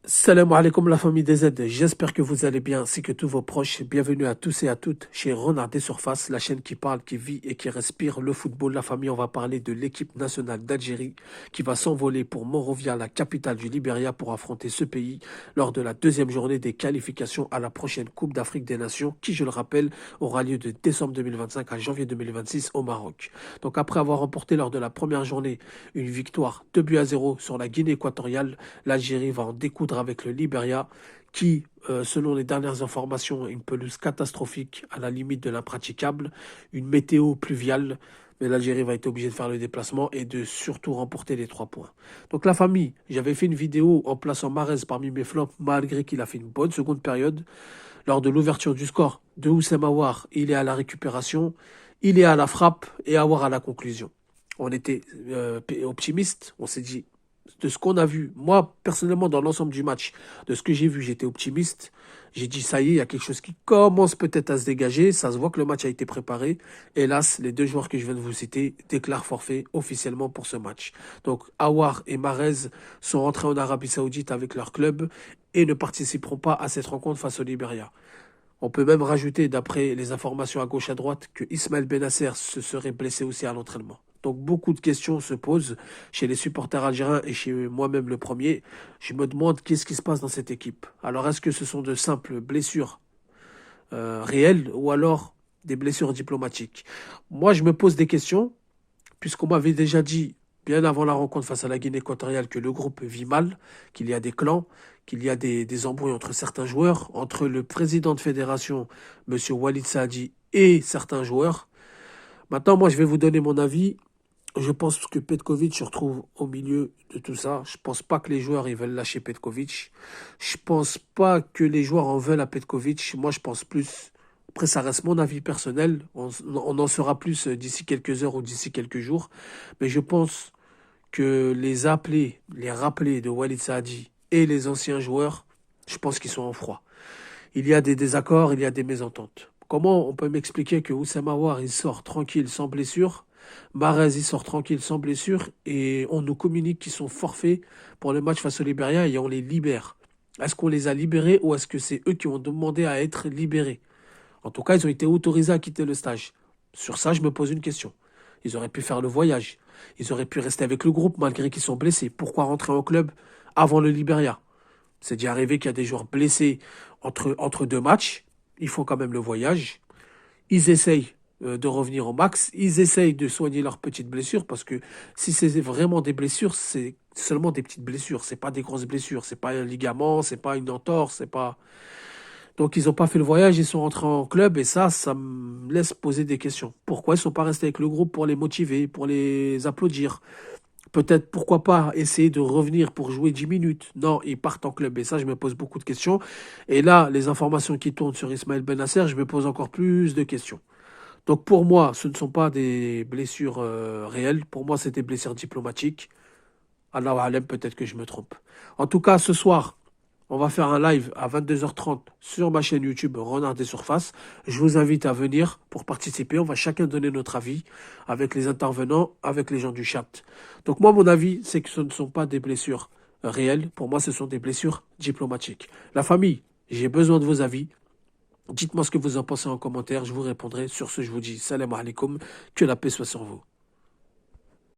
Salam alaikum la famille des Z, j'espère que vous allez bien ainsi que tous vos proches. Bienvenue à tous et à toutes chez Renard des Surfaces, la chaîne qui parle, qui vit et qui respire le football. La famille, on va parler de l'équipe nationale d'Algérie qui va s'envoler pour Monrovia, la capitale du Libéria, pour affronter ce pays lors de la deuxième journée des qualifications à la prochaine Coupe d'Afrique des Nations qui, je le rappelle, aura lieu de décembre 2025 à janvier 2026 au Maroc. Donc après avoir remporté lors de la première journée une victoire 2-0 sur la Guinée équatoriale, l'Algérie va en découdre avec le Libéria qui, selon les dernières informations, a une pelouse catastrophique à la limite de l'impraticable, une météo pluviale, mais l'Algérie va être obligée de faire le déplacement et de surtout remporter les 3 points. Donc la famille, j'avais fait une vidéo en plaçant Mahrez parmi mes flops, malgré qu'il a fait une bonne seconde période. Lors de l'ouverture du score de Houssem Aouar, il est à la récupération, il est à la frappe et Aouar à la conclusion. On était optimiste, on s'est dit, de ce qu'on a vu, moi personnellement dans l'ensemble du match, de ce que j'ai vu, j'étais optimiste. J'ai dit ça y est, il y a quelque chose qui commence peut-être à se dégager. Ça se voit que le match a été préparé. Hélas, les deux joueurs que je viens de vous citer déclarent forfait officiellement pour ce match. Donc Aouar et Mahrez sont rentrés en Arabie Saoudite avec leur club et ne participeront pas à cette rencontre face au Libéria. On peut même rajouter, d'après les informations à gauche à droite, que Ismaël Benasser se serait blessé aussi à l'entraînement. Donc beaucoup de questions se posent chez les supporters algériens et chez moi-même le premier. Je me demande qu'est-ce qui se passe dans cette équipe. Alors est-ce que ce sont de simples blessures réelles ou alors des blessures diplomatiques? Moi je me pose des questions puisqu'on m'avait déjà dit bien avant la rencontre face à la Guinée équatoriale que le groupe vit mal, qu'il y a des clans, qu'il y a des embrouilles entre certains joueurs, entre le président de fédération, M. Walid Saadi, et certains joueurs. Maintenant, moi, je vais vous donner mon avis. Je pense que Petkovic se retrouve au milieu de tout ça. Je pense pas que les joueurs ils veulent lâcher Petkovic. Je pense pas que les joueurs en veulent à Petkovic. Moi, je pense plus. Après, ça reste mon avis personnel. On en saura plus d'ici quelques heures ou d'ici quelques jours. Mais je pense que les appelés, les rappelés de Walid Saadi et les anciens joueurs, je pense qu'ils sont en froid. Il y a des désaccords, il y a des mésententes. Comment on peut m'expliquer que Houssem Aouar, il sort tranquille, sans blessure, Mahrez, il sort tranquille, sans blessure, et on nous communique qu'ils sont forfaits pour le match face au Libéria et on les libère? Est-ce qu'on les a libérés ou est-ce que c'est eux qui ont demandé à être libérés? En tout cas, ils ont été autorisés à quitter le stage. Sur ça, je me pose une question. Ils auraient pu faire le voyage. Ils auraient pu rester avec le groupe malgré qu'ils sont blessés. Pourquoi rentrer en club avant le Libéria? C'est déjà arrivé qu'il y a des joueurs blessés entre deux matchs. Ils font quand même le voyage. Ils essayent de revenir au max. Ils essayent de soigner leurs petites blessures parce que si c'est vraiment des blessures, c'est seulement des petites blessures. C'est pas des grosses blessures. C'est pas un ligament, c'est pas une entorse, c'est pas. Donc ils n'ont pas fait le voyage, ils sont rentrés en club et ça me laisse poser des questions. Pourquoi ils ne sont pas restés avec le groupe pour les motiver, pour les applaudir? Peut-être, pourquoi pas, essayer de revenir pour jouer 10 minutes. Non, ils partent en club et ça, je me pose beaucoup de questions. Et là, les informations qui tournent sur Ismaël Benasser, je me pose encore plus de questions. Donc pour moi, ce ne sont pas des blessures réelles. Pour moi, c'est des blessures diplomatiques. Allahu Alem, peut-être que je me trompe. En tout cas, ce soir, on va faire un live à 22h30 sur ma chaîne YouTube Renard des Surfaces. Je vous invite à venir pour participer. On va chacun donner notre avis avec les intervenants, avec les gens du chat. Donc moi, mon avis, c'est que ce ne sont pas des blessures réelles. Pour moi, ce sont des blessures diplomatiques. La famille, j'ai besoin de vos avis. Dites-moi ce que vous en pensez en commentaire. Je vous répondrai. Sur ce, je vous dis salam alaikum. Que la paix soit sur vous.